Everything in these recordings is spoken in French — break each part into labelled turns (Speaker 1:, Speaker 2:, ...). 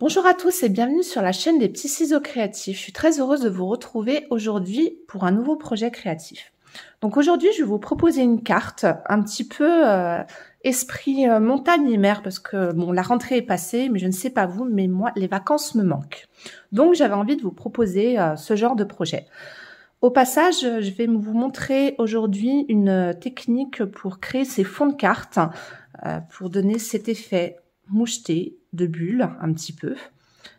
Speaker 1: Bonjour à tous et bienvenue sur la chaîne des petits ciseaux créatifs. Je suis très heureuse de vous retrouver aujourd'hui pour un nouveau projet créatif. Donc aujourd'hui, je vais vous proposer une carte un petit peu esprit montagne et mer parce que bon, la rentrée est passée, mais je ne sais pas vous, mais moi, les vacances me manquent. Donc j'avais envie de vous proposer ce genre de projet. Au passage, je vais vous montrer aujourd'hui une technique pour créer ces fonds de cartes, pour donner cet effet moucheté de bulles un petit peu.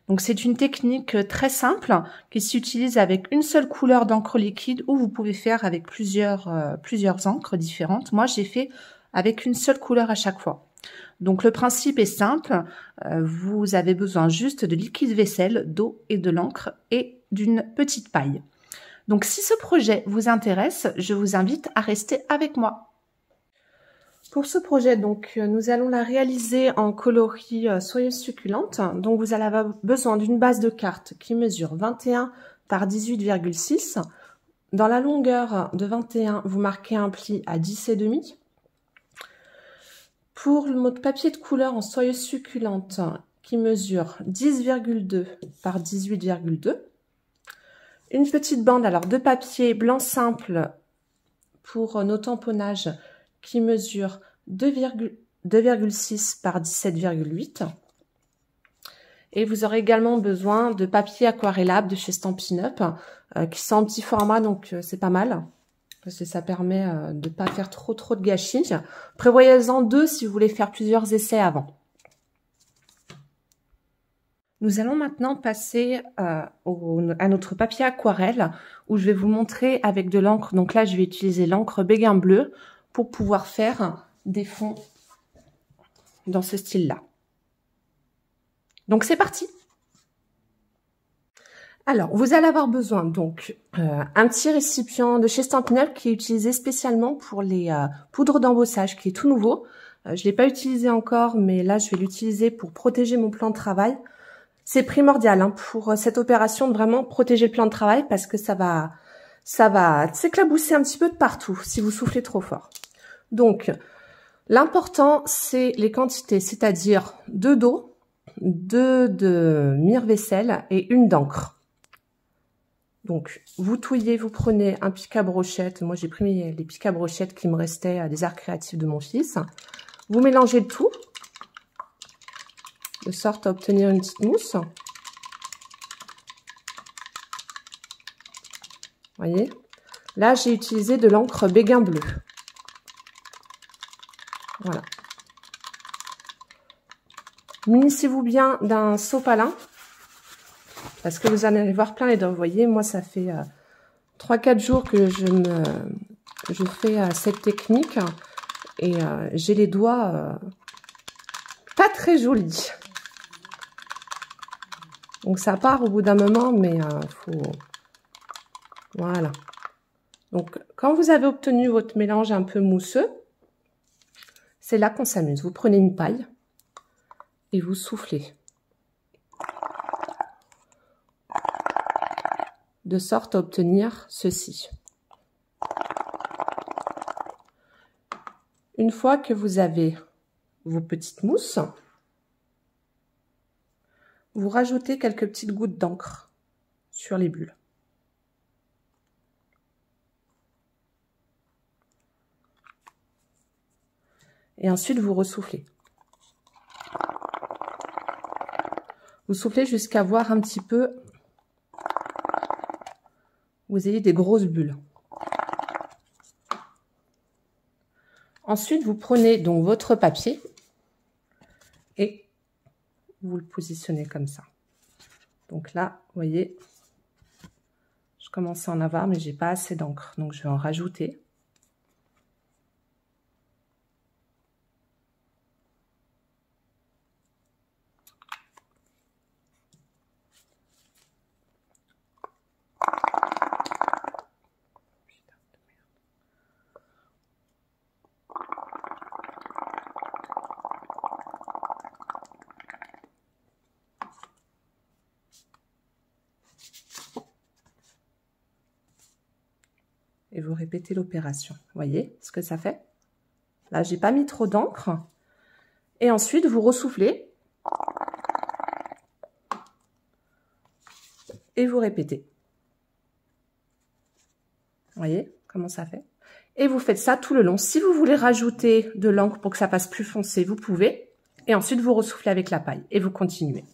Speaker 1: Donc c'est une technique très simple qui s'utilise avec une seule couleur d'encre liquide ou vous pouvez faire avec plusieurs encres différentes. Moi j'ai fait avec une seule couleur à chaque fois. Donc le principe est simple, vous avez besoin juste de liquide vaisselle, d'eau et de l'encre et d'une petite paille. Donc si ce projet vous intéresse, je vous invite à rester avec moi. Pour ce projet, donc, nous allons la réaliser en coloris soyeuse succulente. Donc, vous allez avoir besoin d'une base de carte qui mesure 21 par 18,6. Dans la longueur de 21, vous marquez un pli à 10,5. Pour le mot de papier de couleur en soyeuse succulente qui mesure 10,2 par 18,2. Une petite bande alors de papier blanc simple pour nos tamponnages qui mesure 2,6 par 17,8. Et vous aurez également besoin de papier aquarellable de chez Stampin' Up, qui sont en petit format, donc c'est pas mal. Parce que ça permet de ne pas faire trop de gâchis. Prévoyez-en 2 si vous voulez faire plusieurs essais avant. Nous allons maintenant passer à notre papier aquarelle, où je vais vous montrer avec de l'encre. Donc là, je vais utiliser l'encre Béguin bleu pour pouvoir faire des fonds dans ce style-là. Donc c'est parti. Alors, vous allez avoir besoin donc un petit récipient de chez Stampin' Up qui est utilisé spécialement pour les poudres d'embossage, qui est tout nouveau. Je ne l'ai pas utilisé encore, mais là je vais l'utiliser pour protéger mon plan de travail. C'est primordial hein, pour cette opération de vraiment protéger le plan de travail parce que ça va s'éclabousser un petit peu de partout si vous soufflez trop fort. Donc, l'important, c'est les quantités, c'est-à-dire 2 d'eau, 2 de mire-vaisselle et 1 d'encre. Donc, vous touillez, vous prenez un pic à brochette. Moi, j'ai pris les pics à brochette qui me restaient des arts créatifs de mon fils. Vous mélangez le tout, de sorte à obtenir une petite mousse. Voyez, là, j'ai utilisé de l'encre Béguin bleu. Voilà. Munissez-vous bien d'un sopalin parce que vous allez voir plein les dents. Vous voyez, moi ça fait 3-4 jours que je fais cette technique et j'ai les doigts pas très jolis. Donc ça part au bout d'un moment, mais faut voilà. Donc quand vous avez obtenu votre mélange un peu mousseux, c'est là qu'on s'amuse. Vous prenez une paille et vous soufflez. De sorte à obtenir ceci. Une fois que vous avez vos petites mousses, vous rajoutez quelques petites gouttes d'encre sur les bulles. Et ensuite, vous ressoufflez. Vous soufflez jusqu'à voir un petit peu, vous ayez des grosses bulles. Ensuite, vous prenez donc votre papier et vous le positionnez comme ça. Donc là, vous voyez, je commence à en avoir, mais j'ai pas assez d'encre, donc je vais en rajouter. Et vous répétez l'opération. Vous voyez ce que ça fait? Là, j'ai pas mis trop d'encre. Et ensuite, vous ressoufflez. et vous répétez. Vous voyez comment ça fait? Et vous faites ça tout le long. Si vous voulez rajouter de l'encre pour que ça fasse plus foncé, vous pouvez. Et ensuite, vous ressoufflez avec la paille et vous continuez.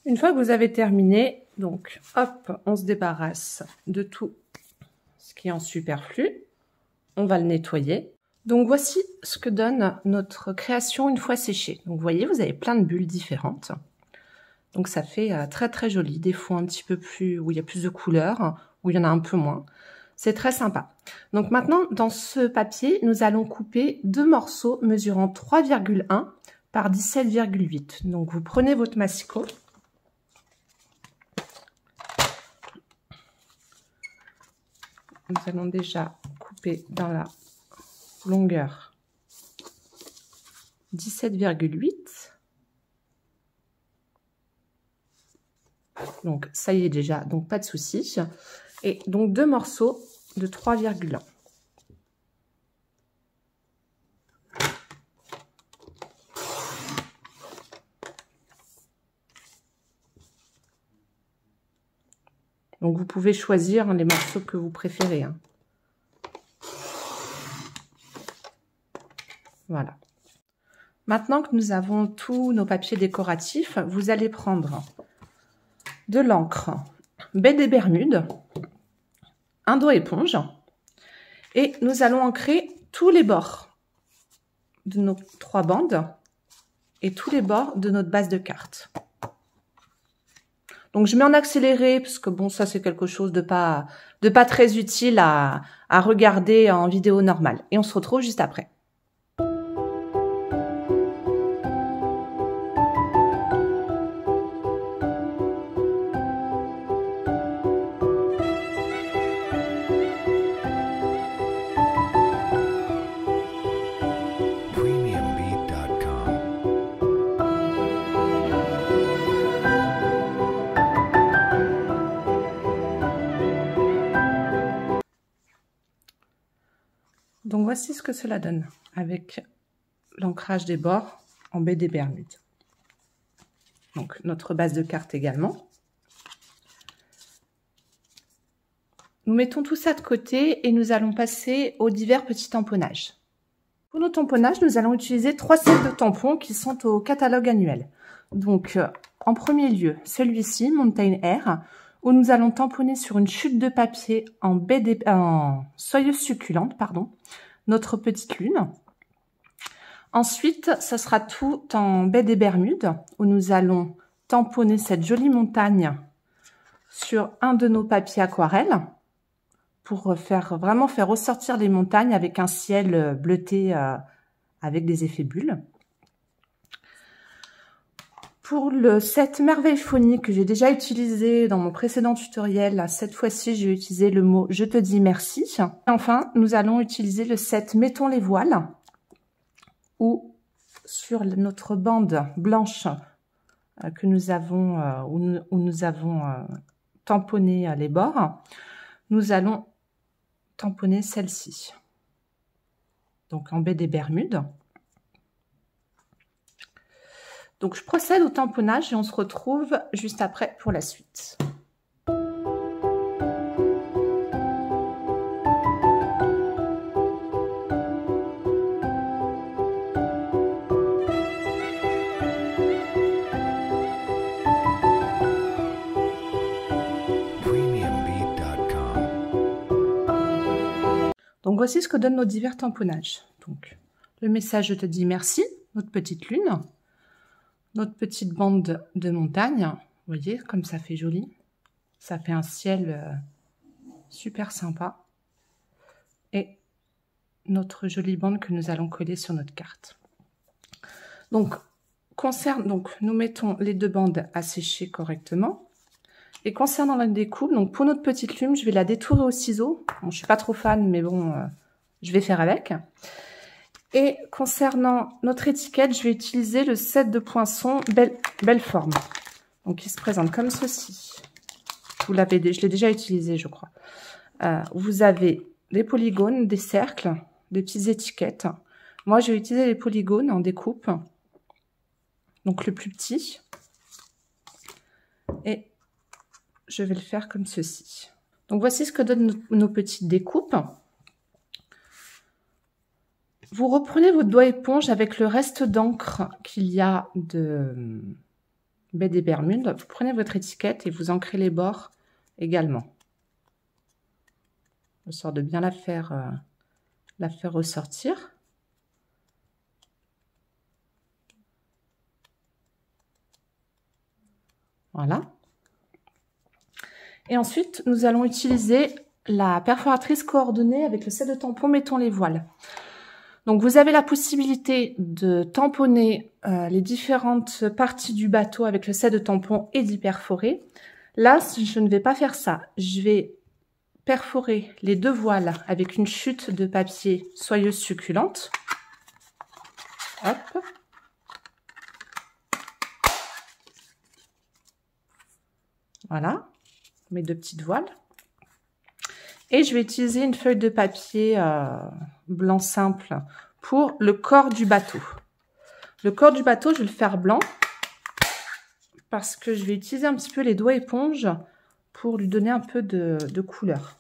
Speaker 1: Une fois que vous avez terminé, donc hop, on se débarrasse de tout ce qui est en superflu. On va le nettoyer. Donc voici ce que donne notre création une fois séchée. Donc vous voyez, vous avez plein de bulles différentes. Donc ça fait très très joli. Des fois un petit peu plus, où il y a plus de couleurs, où il y en a un peu moins. C'est très sympa. Donc maintenant, dans ce papier, nous allons couper 2 morceaux mesurant 3,1 par 17,8. Donc vous prenez votre massicot. Nous allons déjà couper dans la longueur 17,8. Donc ça y est déjà, donc pas de souci. Et donc 2 morceaux de 3,1. Donc vous pouvez choisir les morceaux que vous préférez. Hein. Voilà. Maintenant que nous avons tous nos papiers décoratifs, vous allez prendre de l'encre baie des Bermudes, un dos éponge, et nous allons ancrer tous les bords de nos 3 bandes et tous les bords de notre base de carte. Donc je mets en accéléré parce que bon, ça c'est quelque chose de pas très utile à regarder en vidéo normale. Et on se retrouve juste après. Donc voici ce que cela donne avec l'ancrage des bords en baie des Bermudes. Donc notre base de carte également. Nous mettons tout ça de côté et nous allons passer aux divers petits tamponnages. Pour nos tamponnages, nous allons utiliser 3 sets de tampons qui sont au catalogue annuel. Donc en premier lieu, celui-ci, Mountain Air, où nous allons tamponner sur une chute de papier en soyeuse succulente, notre petite lune. Ensuite, ça sera tout en baie des Bermudes, où nous allons tamponner cette jolie montagne sur un de nos papiers aquarelles, pour vraiment faire ressortir les montagnes avec un ciel bleuté avec des effets bulles. Pour le set Merveille Phonique que j'ai déjà utilisé dans mon précédent tutoriel, cette fois-ci, j'ai utilisé le mot « Je te dis merci ». Et enfin, nous allons utiliser le set Mettons les voiles, où sur notre bande blanche que nous avons, où nous avons tamponné les bords, nous allons tamponner celle-ci. Donc en baie des Bermudes. Donc, je procède au tamponnage et on se retrouve juste après pour la suite. Donc, voici ce que donnent nos divers tamponnages. Donc, le message « Je te dis merci », notre petite lune. Notre petite bande de montagne, vous voyez comme ça fait joli. Ça fait un ciel super sympa. Et notre jolie bande que nous allons coller sur notre carte. Donc, nous mettons les 2 bandes à sécher correctement. Et concernant la découpe, donc pour notre petite lune, je vais la détourer au ciseau. Bon, je suis pas trop fan, mais bon, je vais faire avec. Et concernant notre étiquette, je vais utiliser le set de poinçons Belle Forme. Donc il se présente comme ceci. Je l'ai déjà utilisé, je crois. Vous avez des polygones, des cercles, des petites étiquettes. Moi, je vais utiliser les polygones en découpe. Donc le plus petit. Et je vais le faire comme ceci. Donc voici ce que donnent nos petites découpes. Vous reprenez votre doigt éponge avec le reste d'encre qu'il y a de baie des Bermudes. Vous prenez votre étiquette et vous ancrez les bords également. Je sors de bien la faire ressortir. Voilà. Et ensuite, nous allons utiliser la perforatrice coordonnée avec le set de tampons Mettons les voiles. Donc, vous avez la possibilité de tamponner les différentes parties du bateau avec le set de tampons et d'y perforer. Là, je ne vais pas faire ça. Je vais perforer les deux voiles avec une chute de papier soyeuse succulente. Hop. Voilà, mes deux petites voiles. Et je vais utiliser une feuille de papier blanc simple pour le corps du bateau. Le corps du bateau, je vais le faire blanc parce que je vais utiliser un petit peu les doigts éponges pour lui donner un peu de couleur.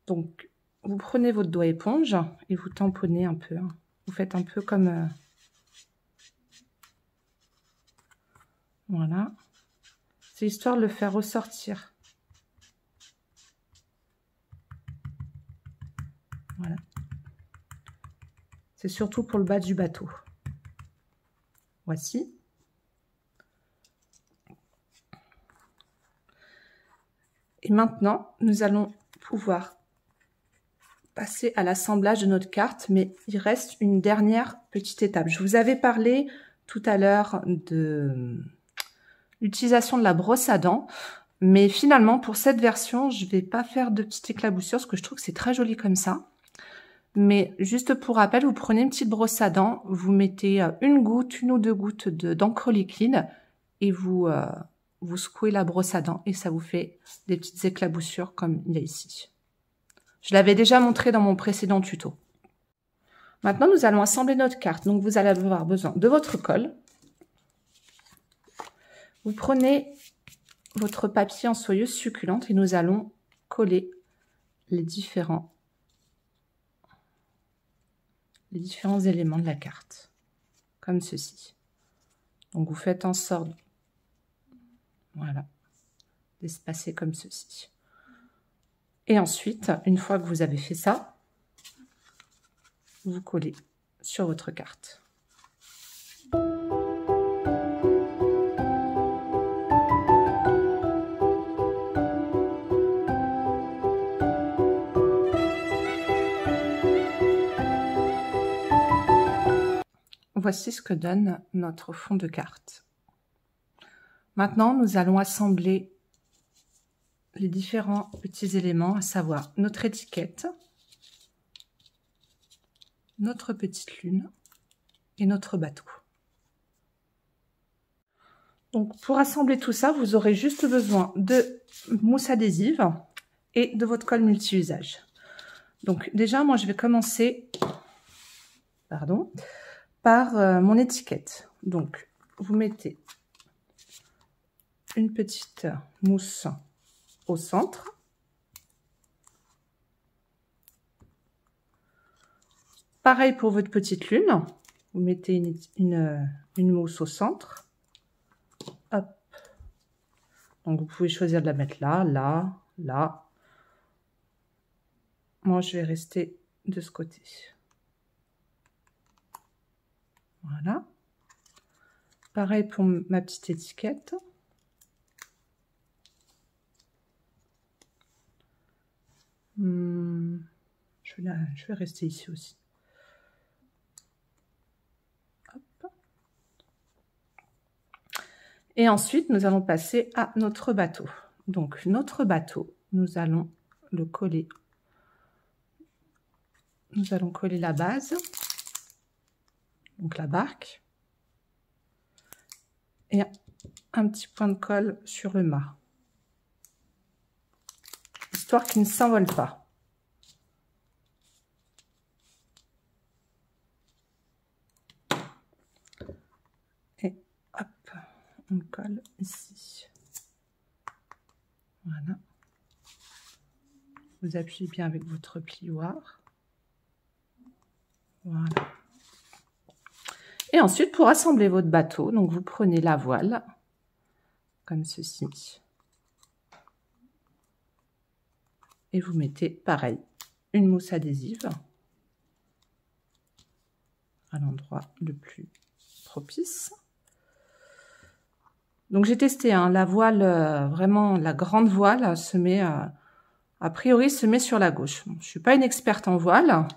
Speaker 1: Donc, vous prenez votre doigt éponge et vous tamponnez un peu. Vous faites un peu comme... voilà. C'est histoire de le faire ressortir. Voilà. C'est surtout pour le bas du bateau. Voici. Et maintenant, nous allons pouvoir passer à l'assemblage de notre carte, mais il reste une dernière petite étape. Je vous avais parlé tout à l'heure de l'utilisation de la brosse à dents, mais finalement, pour cette version, je ne vais pas faire de petites éclaboussures, parce que je trouve que c'est très joli comme ça. Mais juste pour rappel, vous prenez une petite brosse à dents, vous mettez une ou deux gouttes d'encre liquide et vous secouez la brosse à dents et ça vous fait des petites éclaboussures comme il y a ici. Je l'avais déjà montré dans mon précédent tuto. Maintenant, nous allons assembler notre carte. Donc, vous allez avoir besoin de votre colle. Vous prenez votre papier en soyeuse succulente et nous allons coller les différents éléments de la carte, comme ceci. Donc, vous faites en sorte, voilà, d'espacer comme ceci. Et ensuite, une fois que vous avez fait ça, vous collez sur votre carte. Voici ce que donne notre fond de carte. Maintenant, nous allons assembler les différents petits éléments, à savoir notre étiquette, notre petite lune et notre bateau. Donc, pour assembler tout ça, vous aurez juste besoin de mousse adhésive et de votre colle multi-usage. Donc, déjà, moi, je vais commencer par mon étiquette. Donc, vous mettez une petite mousse au centre. Pareil pour votre petite lune. Vous mettez une mousse au centre. Hop. Donc, vous pouvez choisir de la mettre là, là, là. Moi, je vais rester de ce côté. Voilà. Pareil pour ma petite étiquette. Je vais rester ici aussi. Hop. Et ensuite, nous allons passer à notre bateau. Donc, notre bateau, nous allons le coller. Nous allons coller la base, donc la barque, et un petit point de colle sur le mât, histoire qu'il ne s'envole pas. Et hop, on colle ici. Voilà. Vous appuyez bien avec votre plioir. Voilà. Et ensuite, pour assembler votre bateau, donc vous prenez la voile, comme ceci. Et vous mettez, pareil, une mousse adhésive à l'endroit le plus propice. Donc j'ai testé, hein, la voile, vraiment la grande voile, se met, a priori, se met sur la gauche. Bon, je ne suis pas une experte en voile,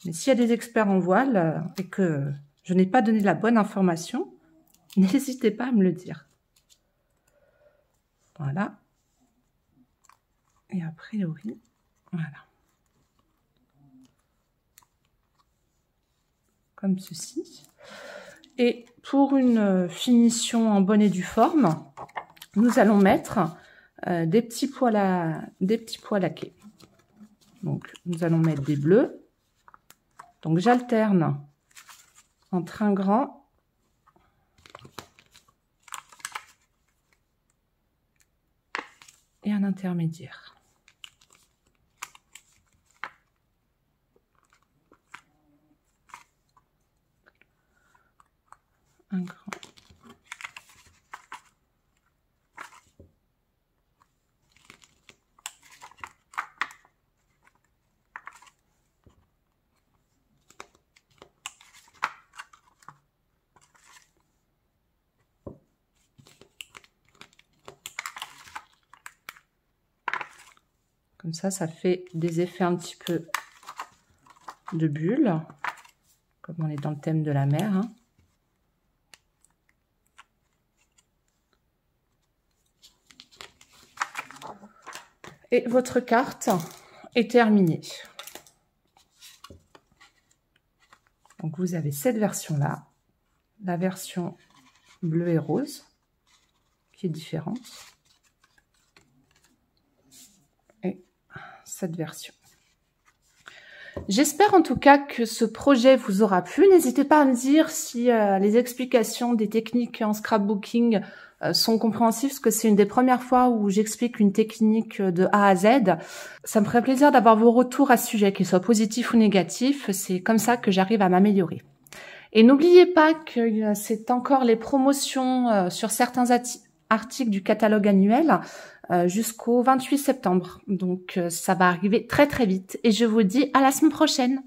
Speaker 1: mais s'il y a des experts en voile et que je n'ai pas donné la bonne information, n'hésitez pas à me le dire. Voilà. Et a priori, voilà. Comme ceci. Et pour une finition en bonne et due forme, nous allons mettre des petits poils à quai. Donc, nous allons mettre des bleus. Donc, j'alterne entre un grand et un intermédiaire. Un grand. Comme ça fait des effets un petit peu de bulles, comme on est dans le thème de la mer, hein. Et votre carte est terminée. Donc vous avez cette version-là, la version bleu et rose, qui est différente, et cette version. J'espère en tout cas que ce projet vous aura plu. N'hésitez pas à me dire si les explications des techniques en scrapbooking sont compréhensibles, parce que c'est une des premières fois où j'explique une technique de A à Z. Ça me ferait plaisir d'avoir vos retours à ce sujet, qu'ils soient positifs ou négatifs. C'est comme ça que j'arrive à m'améliorer. Et n'oubliez pas que c'est encore les promotions sur certains articles du catalogue annuel jusqu'au 28 septembre. Donc ça va arriver très très vite. Et je vous dis à la semaine prochaine.